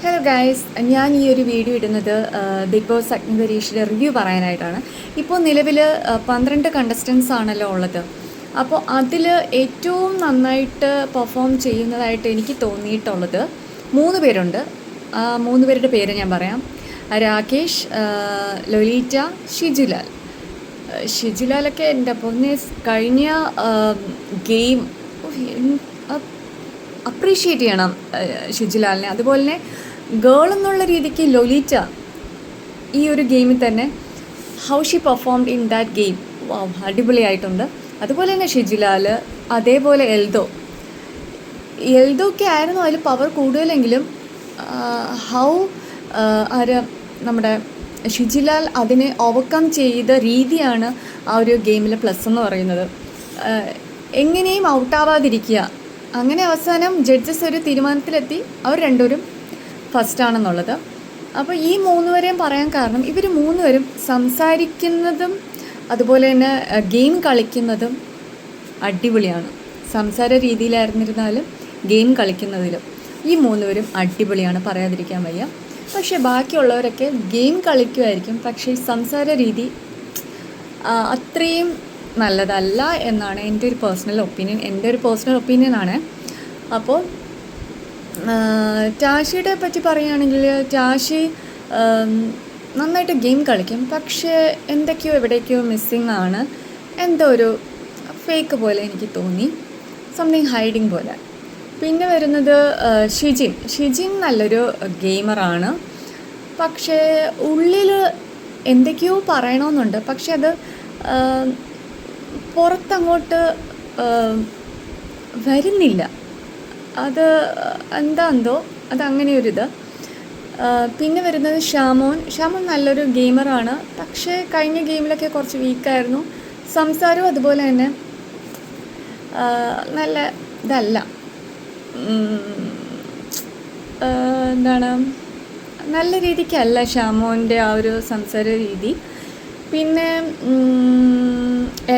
Hello guys, ഞാൻ ഈ ഒരു വീഡിയോ ഇടുന്നത് ബിഗ് ബോസ് അഗ്നിപരീക്ഷയുടെ റിവ്യൂ പറയാനായിട്ടാണ്. ഇപ്പോൾ നിലവിൽ 12 കണ്ടസ്റ്റൻസ് ആണല്ലോ ഉള്ളത്. അപ്പോൾ അതിൽ ഏറ്റവും നന്നായിട്ട് പെർഫോം ചെയ്യുന്നതായിട്ട് എനിക്ക് തോന്നിയിട്ടുള്ളത് 3 പേരുണ്ട്. 3 പേരുടെ പേര് ഞാൻ പറയാം. രാകേഷ്, ലൊലീറ്റ, ഷിജുലാൽ. ഷിജുലാലൊക്കെ എൻ്റെ പൊന്നെ കഴിഞ്ഞ ഗെയിം അപ്രീഷിയേറ്റ് ചെയ്യണം ഷിജുലാലിനെ. അതുപോലെ തന്നെ ഗേൾ എന്നുള്ള രീതിക്ക് ലൊലീറ്റ ഈ ഒരു ഗെയിമിൽ തന്നെ how she performed in that game അടിപൊളിയായിട്ടുണ്ട്. അതുപോലെ തന്നെ ഷിജുലാൽ, അതേപോലെ എൽദോക്കെ ആയിരുന്നു അതിൽ പവർ കൂടുതലെങ്കിലും നമ്മുടെ ഷിജുലാൽ അതിനെ ഓവർകം ചെയ്ത രീതിയാണ് ആ ഒരു ഗെയിമിലെ പ്ലസ് എന്ന് പറയുന്നത്. എങ്ങനെയും ഔട്ടാവാതിരിക്കുക, അങ്ങനെ അവസാനം ജഡ്ജസ് ഒരു തീരുമാനത്തിലെത്തി അവർ രണ്ടുപേരും ഫസ്റ്റാണെന്നുള്ളത്. അപ്പോൾ ഈ 3 പേരെയും പറയാൻ കാരണം ഇവർ 3 പേരും സംസാരിക്കുന്നതും അതുപോലെ തന്നെ ഗെയിം കളിക്കുന്നതും അടിപൊളിയാണ്. സംസാര രീതിയിലായിരുന്നിരുന്നാലും ഗെയിം കളിക്കുന്നതിലും ഈ 3 പേരും അടിപൊളിയാണ്, പറയാതിരിക്കാൻ വയ്യ. പക്ഷേ ബാക്കിയുള്ളവരൊക്കെ ഗെയിം കളിക്കുമായിരിക്കും, പക്ഷേ സംസാര രീതി അത്രയും നല്ലതല്ല എന്നാണ് എൻ്റെ ഒരു പേഴ്സണൽ ഒപ്പീനിയനാണ്. അപ്പോൾ ടാഷിയുടെ പറ്റി പറയുകയാണെങ്കിൽ ടാഷി നന്നായിട്ട് ഗെയിം കളിക്കും, പക്ഷേ എന്തൊക്കെയോ എവിടേക്കോ മിസ്സിങ് ആണ്. എന്തോ ഒരു ഫേക്ക് പോലെ എനിക്ക് തോന്നി, സംതിങ് ഹൈഡിങ് പോലെ. പിന്നെ വരുന്നത് ഷിജിൻ നല്ലൊരു ഗെയിമറാണ്, പക്ഷേ ഉള്ളിൽ എന്തൊക്കെയോ പറയണമെന്നുണ്ട്, പക്ഷെ അത് പുറത്തങ്ങോട്ട് വരുന്നില്ല. അത് എന്താന്തോ അതങ്ങനെയൊരിത്. പിന്നെ വരുന്നത് ഷാമോൻ നല്ലൊരു ഗെയിമറാണ്, പക്ഷേ കഴിഞ്ഞ ഗെയിമിലൊക്കെ കുറച്ച് വീക്കായിരുന്നു. സംസാരവും അതുപോലെ തന്നെ നല്ല ഇതല്ല, നല്ല രീതിക്കല്ല ഷാമോൻ്റെ ആ ഒരു സംസാര രീതി. പിന്നെ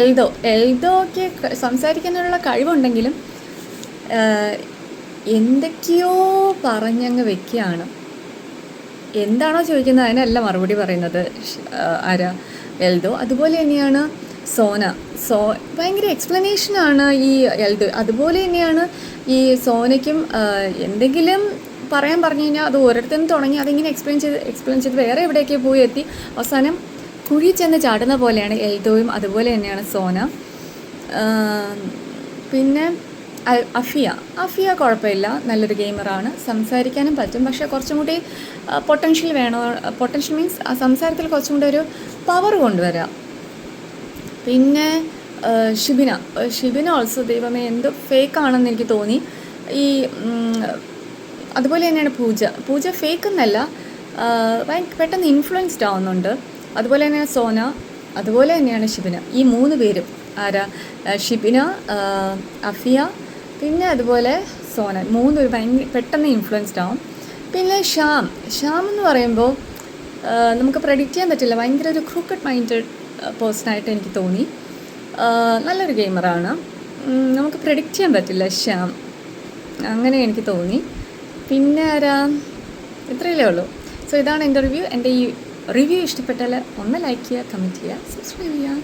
എൽദോ ഒക്കെ സംസാരിക്കാനുള്ള കഴിവുണ്ടെങ്കിലും എന്തൊക്കെയോ പറഞ്ഞങ്ങ് വെക്കുകയാണ്. എന്താണോ ചോദിക്കുന്നത് അതിനല്ല മറുപടി പറയുന്നത് എൽദോ. അതുപോലെ തന്നെയാണ് ഭയങ്കര എക്സ്പ്ലനേഷനാണ് ഈ എൽദോ. അതുപോലെ തന്നെയാണ് ഈ സോനയ്ക്കും എന്തെങ്കിലും പറയാൻ പറഞ്ഞു കഴിഞ്ഞാൽ അത് ഓരോരുത്തരും തുടങ്ങി അതിങ്ങനെ എക്സ്പ്ലെയിൻ ചെയ്ത് വേറെ എവിടെയൊക്കെ പോയി എത്തി അവസാനം കുഴി ചെന്ന് ചാടുന്ന പോലെയാണ് എൽദോയും. അതുപോലെ തന്നെയാണ് സോന. പിന്നെ അഫിയ കുഴപ്പമില്ല, നല്ലൊരു ഗെയിമറാണ്, സംസാരിക്കാനും പറ്റും, പക്ഷേ കുറച്ചും കൂടി പൊട്ടൻഷ്യൽ മീൻസ് ആ സംസാരത്തിൽ കുറച്ചും കൂടി ഒരു പവർ കൊണ്ടുവരാം. പിന്നെ ഷിബിന ഓൾസോ ദൈവമേ എന്ത് ഫേക്കാണെന്ന് എനിക്ക് തോന്നി. അതുപോലെ തന്നെയാണ് പൂജ ഫേക്ക് എന്നല്ല, പെട്ടെന്ന് ഇൻഫ്ലുവൻസ്ഡ് ആവുന്നുണ്ട്. അതുപോലെ തന്നെയാണ് സോന, അതുപോലെ തന്നെയാണ് ഷിബിന. ഈ 3 പേരും ഷിബിന, അഫിയ, പിന്നെ അതുപോലെ സോന, 3 പേര് പെട്ടെന്ന് ഇൻഫ്ലുവൻസ്ഡ് ആവും. പിന്നെ ഷ്യാം എന്ന് പറയുമ്പോൾ നമുക്ക് പ്രെഡിക്റ്റ് ചെയ്യാൻ പറ്റില്ല, ഭയങ്കര ഒരു ക്രൂക്കഡ് മൈൻഡഡ് പേഴ്സണായിട്ട് എനിക്ക് തോന്നി. നല്ലൊരു ഗെയിമറാണ്, നമുക്ക് പ്രെഡിക്റ്റ് ചെയ്യാൻ പറ്റില്ല ശ്യാം, അങ്ങനെ എനിക്ക് തോന്നി. പിന്നെ ഇത്രയല്ലേ ഉള്ളൂ. സോ ഇതാണ് എൻ്റെ റിവ്യൂ. എൻ്റെ ഈ റിവ്യൂ ഇഷ്ടപ്പെട്ടാൽ ഒന്ന് ലൈക്ക് ചെയ്യുക, കമൻറ്റ് ചെയ്യുക, സബ്സ്ക്രൈബ് ചെയ്യുക.